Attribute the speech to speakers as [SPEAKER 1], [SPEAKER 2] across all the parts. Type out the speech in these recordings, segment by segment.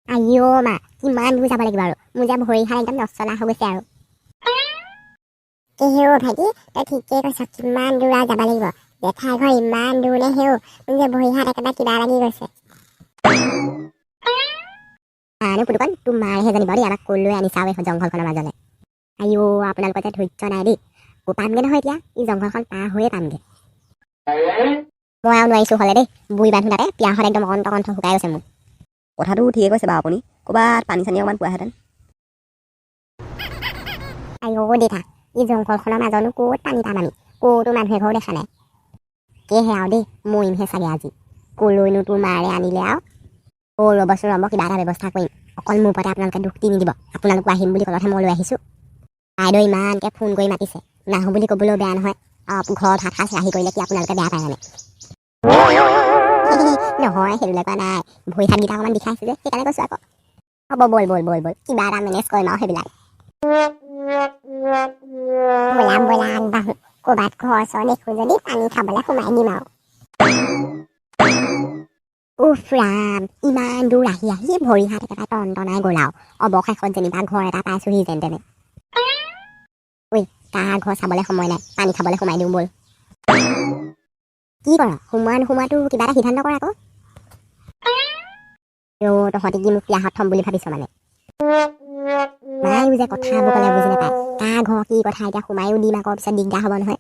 [SPEAKER 1] আইঅ মা কিমান দূৰ যাব লাগিব আৰু মোৰ যে ভৰি হাত একদম নচলা হৈ গৈছে আৰু হেও ভাইটি তই ঠিকেই কৈছ কিমান দূৰ যাব লাগিব জেঠাই ঘৰ ইমান দূৰ নে হেও মোৰ যে ভৰি হাত একেবাৰে কিবা লাগি গৈছে পুতুকন তোৰ মায়েহে জানিব দেই আমাক কলৈ আনি চাওঁ এই জংঘলখনৰ মাজলৈ আইঅ আপোনালোকৰ যে ধৈৰ্য নাই দেই পামগৈ নহয় এতিয়া ই জংঘলখন পাৰ হৈয়ে পামগৈ মই আৰু নোৱাৰিছোঁ হ'লে দেই বুঢ়ী মানুহ তাতে পিয়াহত একদম অন্ত কণ্ঠ শুকাই গৈছে মোৰ
[SPEAKER 2] কথাটো ঠিকে কৈছে বাৰু আপুনি ক'ৰবাত পানী চানী অকণমান পোৱাহেঁতেন
[SPEAKER 1] আইঅ দেতা ই জংঘলখনৰ মাজনো ক'ত পানী পাম আমি ক'তো মানুহে ঘৰো দেখা নাই সেয়েহে আৰু দেই মৰিমহে চাগে আজি কলৈনো তোৰ মাৰে আনিলে আৰু ৰ'বচোন ৰ'ব কিবা এটা ব্যৱস্থা কৰিম অকল মোৰ ওপৰতে আপোনালোকে দুখ দি নিদিব আপোনালোকো আহিম বুলি ক'লতহে মই লৈ আহিছোঁ বাইদেউ ইমানকৈ ফোন কৰি মাতিছে নাহোঁ বুলি ক'বলৈও বেয়া নহয় ঘৰত হাত সাজ ৰাহি কৰিলে কি আপোনালোকে বেয়া পায় মানে নহয় সেইবিলাক কোৱা নাই ভৰি হাতকেইটা অকণমান বিষাইছে যে সেইকাৰণে কৈছোঁ আকৌ হ'ব ব'ল কিবা এটা মেনেজ কৰিম আৰু সেইবিলাক ব'লা আগবাঢ়ো ক'ৰবাত ঘৰ চৰ দেখোঁ যদি পানী খাবলৈ সোমাই দিম আৰু উফ ৰাম ইমান দূৰ আহি ভৰি হাত একেবাৰে টনটনাই গ'ল আৰু অৱশেষত যেনিবা ঘৰ এটা পাইছোঁহি যেন তেনে ঐ কাৰ ঘৰ চাবলৈ সময় নাই পানী খাবলৈ সোমাই দিওঁ ব'ল কি কৰ সোমোৱাটো কিবা এটা সিদ্ধান্ত কৰ আকৌ তহঁতি কি মোক পিয়াহত থ'ম বুলি ভাবিছ মানে মায়েও যে কথাবোৰ ক'লে বুজি নাপায় কাৰ ঘৰ কি কথা এতিয়া সোমায়ো দিম আকৌ পিছত দিগদাৰ হ'ব নহয়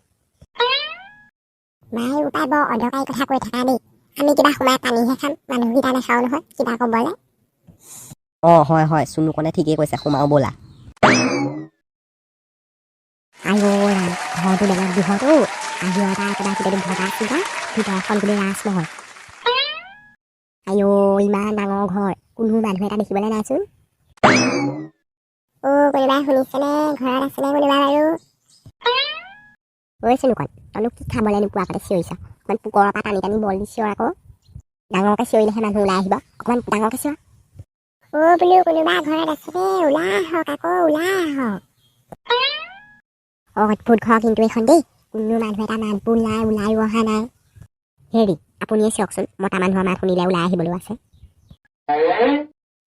[SPEAKER 1] মায়ে উপায় বৰ অদৰকাৰী কথা কৈ থকা দেই আমি কিবা সোমাই পানীহে খাম মানুহকেইটা নাখাওঁ নহয় কিবা ক'বলৈ
[SPEAKER 2] অঁ হয় চুনুকনে ঠিকেই কৈছে সোমাও ব'লা
[SPEAKER 1] আইঅ ৰাম ঘৰটো বেলেগ দীঘলটো আহিও এটা একেবাৰে গোটেইটো ভগা চিগা ভিতৰখন গোটেই ৰাজমহল আইঅ ইমান ডাঙৰ ঘৰ কোনো মানুহ এটা দেখিবলৈ নাইচোন কোনোবাই শুনিছেনে ঘৰত আছেনে কোনোবা বাৰু ঐ চুনুকন তইনো কি খাবলৈ নোপোৱাকতে চিঞৰিছ অকণমান পোকৰৰ পৰা টানি বল দি চিঞৰ আকৌ ডাঙৰকৈ চিঞৰিলেহে মানুহ ওলাই আহিব অকণমান ডাঙৰকৈ চিঞৰ বোলো কোনোবা ঘৰত আছেনে ওলাই আহক আকৌ ওলাই আহক অদ্ভুত ঘৰ কিন্তু এইখন দেই কোনো মানুহ এটা মাতবোৰ নাই ওলাইও অহা নাই হেৰি আপুনিয়ে চাওকচোন মতা মানুহৰ মাত শুনিলে ওলাই আহিবলৈও আছে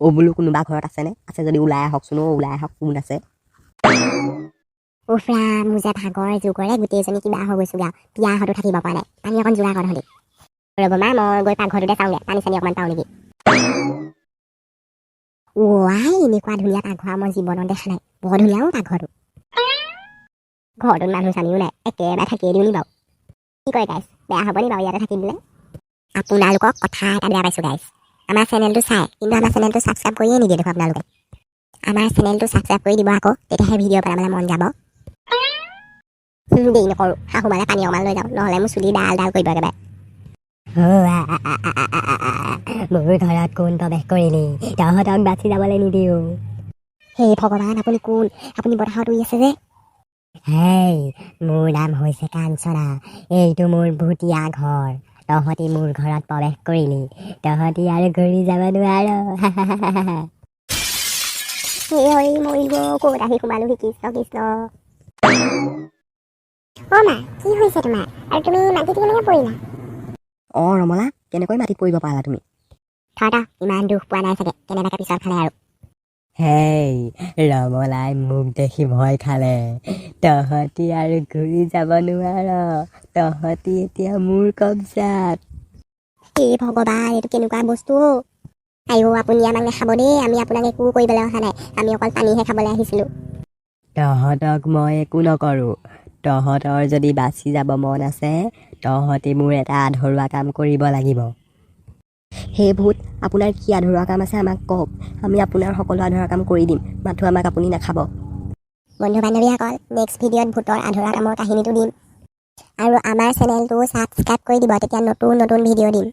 [SPEAKER 2] বোলো কোনোবা ঘৰত আছেনে আছে যদি ওলাই আহকচোন ওলাই আহক কোন আছে
[SPEAKER 1] উফ ৰাম মোৰ যে ভাগৰ যুগৰে গোটেইজনী কিবা হৈ গৈছোগৈ আৰু পিয়াহতো থাকিব পৰা নাই পানী অকণ যোগাৰ কৰ তহঁতি ৰ'ব মা মই গৈ পাকঘৰটোতে চাওঁগৈ পানী চানী অকণমান পাওঁ নেকি আই এনেকুৱা ধুনীয়া পাকঘৰ মই জীৱনত দেখা নাই বৰ ধুনীয়া পাকঘৰটো ঘৰটোত মানুহ চানিও নাই একেবাৰে থাকিয়ে দিওঁ নি বাৰু কি কয় গাইছ বেয়া হ'ব নি বাৰু ইয়াতে থাকি দিলে আপোনালোকক কথা এটা বেয়া পাইছোঁ গাইছ আমাৰ চেনেলটো চাই কিন্তু আমাৰ চেনেলটো ছাবস্ক্ৰাইব কৰিয়ে নিদিয়ে দেখোন আপোনালোকে আমাৰ চেনেলটো ছাবস্ক্ৰাইব কৰি দিব আকৌ তেতিয়াহে ভিডিঅ' পেলাবলৈ মন যাব দেৰি নকৰোঁ শাহু মানে পানী অকণমান লৈ যাওঁ নহ'লে মোৰ চুলি ডাল কৰিব একেবাৰে
[SPEAKER 2] মোৰ ঘৰত কোন প্ৰৱেশ কৰিলি তহঁতক বাচি যাবলৈ নিদিওঁ
[SPEAKER 1] হে ভগৱান আপুনি কোন আপুনি বতাহত উৰি আছে যে
[SPEAKER 2] হেই মোৰ নাম হৈছে কাঞ্চনা এইটো মোৰ ভুটীয়া ঘৰ তহঁতি মোৰ ঘৰত প্ৰৱেশ কৰিলি তহঁতি আৰু ঘূৰি যাব নোৱাৰ
[SPEAKER 1] হৰি মৰিব ক'ত আহি সোমালোহি কৃষ্ণ মা কি হৈছে তোমাৰ আৰু তুমি মাটিত কেনেকৈ পৰিলা
[SPEAKER 2] অঁ ৰমলা কেনেকৈ মাটিত পৰিব পাৰা তুমি
[SPEAKER 1] ইমান দুখ পোৱা নাই চাগে কেনেবাকৈ পিছত খালে আৰু
[SPEAKER 2] হেই ৰমলাই মোক দেখি ভয় খালে তহঁতি আৰু ঘূৰি যাব নোৱাৰ তহঁতি এতিয়া মোৰ কব্জাত
[SPEAKER 1] এই ভগৱান এইটো কেনেকুৱা বস্তু আইঅ আপুনি আমাক নাখাব দেই আমি আপোনাক একো কৰিবলৈ অহা নাই আমি অকল পানীহে খাবলৈ আহিছিলোঁ
[SPEAKER 2] তহঁতক মই একো নকৰোঁ তহঁতৰ যদি বাচি যাব মন আছে তহঁতি মোৰ এটা আধৰুৱা কাম কৰিব লাগিব সেই ভূত আপোনাৰ কি আধৰুৱা কাম আছে আমাক কওক আমি আপোনাৰ সকলো আধৰুৱা কাম কৰি দিম মাথো আমাক আপুনি নাখাব
[SPEAKER 1] বন্ধু বান্ধৱীসকল নেক্সট ভিডিঅ'ত ভূতৰ আধৰুৱা কামৰ কাহিনীটো দিম আৰু আমাৰ চেনেলটো ছাবস্ক্ৰাইব কৰি দিব তেতিয়া নতুন ভিডিঅ' দিম